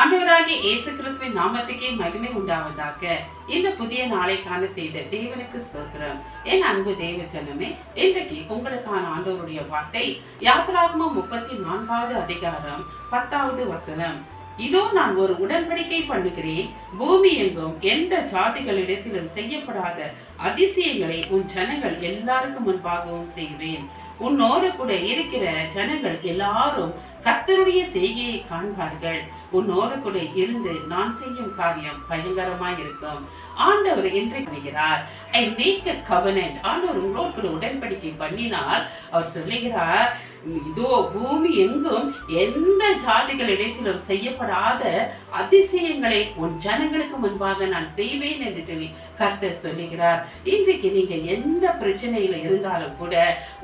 ஆண்டவராகிய இயேசு கிறிஸ்துவின் நாமத்துக்கே மகிமை உண்டாவதாக. இந்த புதிய நாளை காண செய்த தேவனுக்கு ஸ்தோத்திரம். என் அன்பு தேவ ஜனமே, இன்றைக்கு உங்களுக்கான ஆண்டவருடைய வார்த்தை யாத்திராகமம் 34வது அதிகாரம் 10வது வசனம். இதோ நான் ஒரு உடன்படிக்கை பண்ணுகிறேன், பூமி எங்கும் எந்த ஜாதிகளிடத்திலும் செய்யப்படாத அதிசயங்களை உன் ஜனங்கள் எல்லாருக்கும் முன்பாகவும் செய்வேன். உன்னோடு கூட இருக்கிற ஜனங்கள் எல்லாரும் கர்த்தருடைய செய்கையை காண்பார்கள். உன்னோடு கூட இருந்து நான் செய்யும் காரியம் பயங்கரமாய் இருக்கும். ஆண்டவர் என்று பண்ணுகிறார், ஐ மேக் a covenant. ஆண்டவர் உங்களோடு கூட உடன்படிக்கை பண்ணினால் அவர் சொல்லுகிறார், இதோ பூமி எங்கும் எந்த ஜாதிகளிடத்திலும் செய்யப்படாத அதிசயங்களை உன் ஜனங்களுக்கு முன்பாக நான் செய்வேன் என்று சொல்லி கர்த்தர் சொல்லுகிறார். இன்றைக்கு நீங்க எந்த பிரச்சனையில இருந்தாலும் கூட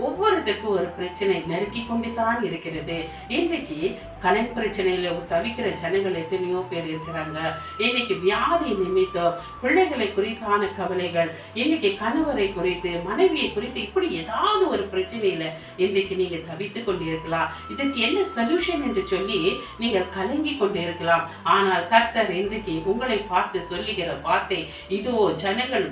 ஒவ்வொருத்தருக்கும் ஒரு பிரச்சனை நெருக்கி கொண்டு தான் இருக்கிறது. இன்றைக்கு கடன் பிரச்சனையில தவிக்கிற ஜனங்கள் எத்தனையோ பேர் இருக்கிறாங்க. இன்னைக்கு வியாதி நிமித்தம் பிள்ளைகளை குறித்தான கவலைகள், இன்னைக்கு கணவரை குறித்து மனைவியை குறித்து இப்படி ஏதாவது ஒரு பிரச்சனையில இன்றைக்கு நீங்க தவித்துக் கொண்டிருக்கலாம். இதற்கு என்ன சொல்யூஷன் என்று சொல்லி நீங்கள் கலங்கி கொண்டிருக்கலாம். ஆனால் கர்த்தர் இன்றைக்கு உங்களை பார்த்து சொல்லுகிற வார்த்தை, இதோ ஜனங்கள்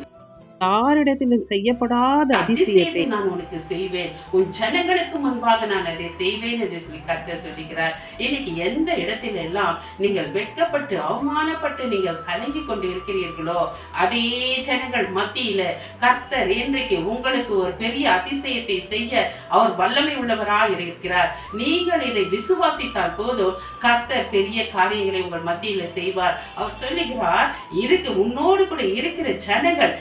யாரிடத்திலும் செய்யப்படாத அதிசயத்தை நான் உனக்கு செய்வேன், உன் ஜனங்களுக்கு முன்பாக நான் அதை செய்வேன் என்று சொல்லி கர்த்தர் சொல்லுகிறார். இன்னைக்கு எந்த இடத்துல எல்லாம் நீங்கள் வெட்கப்பட்டு அவமானப்பட்டு நீங்கள் கலங்கி கொண்டு இருக்கிறீர்களோ அதே ஜனங்கள் மத்தியில கர்த்தர் இன்றைக்கு உங்களுக்கு ஒரு பெரிய அதிசயத்தை செய்ய அவர் வல்லமை உள்ளவராய் இருக்கிறார். நீங்கள் இதை விசுவாசித்தால் போதும் கர்த்தர் பெரிய காரியங்களை உங்கள் மத்தியில செய்வார். அவர் சொல்லுகிறார், உன்னோடு கூட இருக்கிற ஜனங்கள்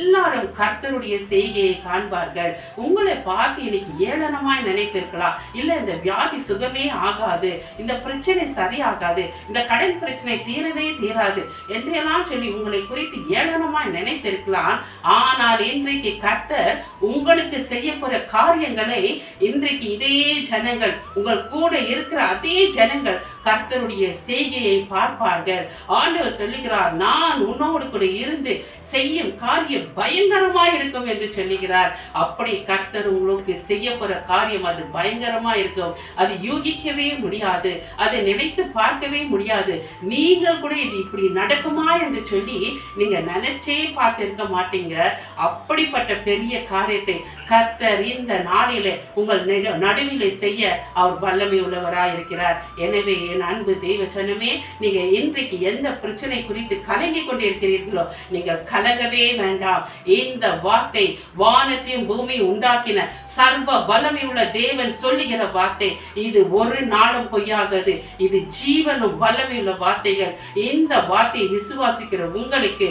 எல்லாரும் கர்த்தருடைய செய்கையை காண்பார்கள். உங்களை பார்த்து இன்னைக்கு ஏளனமாய் நினைத்திருக்கலாம், இல்ல இந்த வியாதி சுகமே ஆகாது, இந்த பிரச்சனை சரியாகாது, இந்த கடன் பிரச்சனை தீரவே தீராது என்றெல்லாம் சொல்லி உங்களை குறித்து ஏளனமாய் நினைத்திருக்கலாம். ஆனால் இன்றைக்கு கர்த்தர் உங்களுக்கு செய்ய போற காரியங்களை இன்றைக்கு இதே ஜனங்கள், உங்கள் கூட இருக்கிற அதே ஜனங்கள் கர்த்தருடைய செய்கையை பார்ப்பார்கள். ஆண்டவர் சொல்லுகிறார், நான் உன்னோடு கூட இருந்து செய்யும் காரியம் பயங்கரமாய் இருக்கும் என்று சொல்லுகிறார். அப்படி கர்த்தர் உங்களுக்கு செய்ய போற காரியம் அது பயங்கரமா இருக்கும். அது யூகிக்கவே முடியாது, அதை நினைத்து பார்க்கவே முடியாது. நீங்கள் கூட இது இப்படி நடக்குமா என்று சொல்லி நீங்க நினைச்சே பார்த்திருக்க மாட்டீங்க. அப்படிப்பட்ட பெரிய காரியத்தை கர்த்தர் இந்த நாளிலே உங்கள் நடுவிலே செய்ய அவர் வல்லமை உள்ளவராய் இருக்கிறார். எனவே என் அன்பு தெய்வ ஜனமே, நீங்க இன்றைக்கு எந்த பிரச்சனை குறித்து கலங்கி கொண்டிருக்கிறீர்களோ நீங்கள் கலங்கவே வேண்டாம். இந்த வார்த்தை வானத்தையும் பூமி உண்டாக்கின சர்வ வல்லமை உள்ள தேவன் சொல்லுகிற வார்த்தை, இது ஒரு நாளும் பொய்யாகாது. இது ஜீவனும் வல்லமை உள்ள வார்த்தைகள். இந்த வார்த்தையை விசுவாசிக்கிற உங்களுக்கு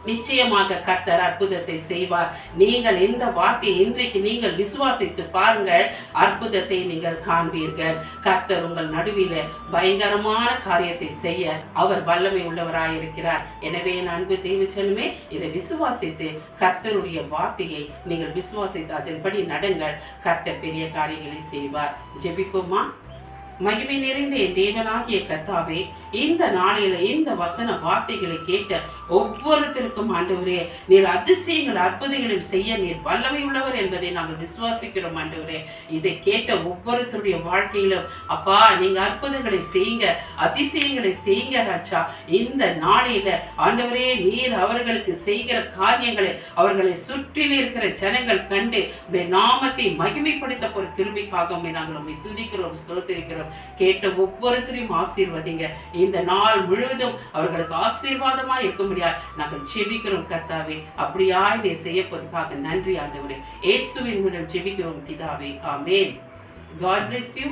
நிச்சயமாக கர்த்தர் அற்புதத்தை செய்வார். நீங்கள் இந்த வார்த்தையை இன்றைக்கு நீங்கள் விசுவாசித்து பாருங்கள், அற்புதத்தை நீங்கள் காண்பீர்கள். கர்த்தர் உங்கள் நடுவில பயங்கரமான காரியத்தை செய்ய அவர் வல்லமை உள்ளவராயிருக்கிறார். எனவே அன்பு தேவச்சனமே, இதை விசுவாசித்து கர்த்தருடைய வார்த்தையை நீங்கள் விசுவாசித்து அதன்படி நடங்கள். கர்த்தர் பெரிய காரியங்களை செய்வார். ஜெபிப்போமா? மகிமை நிறைந்த என் தேவனாகிய கர்த்தாவே, இந்த நாளில இந்த வசன வார்த்தைகளை கேட்ட ஒவ்வொருத்தருக்கும் ஆண்டவரே, நீர் அதிசயங்கள் அற்புதங்களையும் செய்ய நீர் வல்லமை உள்ளவர் என்பதை நாங்கள் விசுவாசிக்கிறோம். ஆண்டவரே, இதை கேட்ட ஒவ்வொருத்தருடைய வாழ்க்கையிலும் அப்பா நீங்க அற்புதங்களை செய்யுங்க, அதிசயங்களை செய்யுங்க ராஜா. இந்த நாளில ஆண்டவரே, நீர் அவர்களுக்கு செய்கிற காரியங்களை அவர்களை சுற்றில் இருக்கிற ஜனங்கள் கண்டு உடைய நாமத்தை மகிமைப்படுத்த போற கிருபைக்காக நாங்கள் உண்மை துதிக்கிறோம், ஸ்தோத்திரிக்கிறோம். கேட்ட ஒவ்வொருத்தரையும் ஆசீர்வதிங்க. இந்த நாள் முழுவதும் அவர்களுக்கு ஆசீர்வாதமா இருக்க முடியாது நாங்கள் ஜெபிக்கிறோம் கர்த்தாவே. அப்படியா இதை செய்யப்போவதற்காக நன்றி ஆண்டவரே. இயேசுவின் மூலம் ஜெபிக்கிறோம் பிதாவே. ஆமென். God bless you.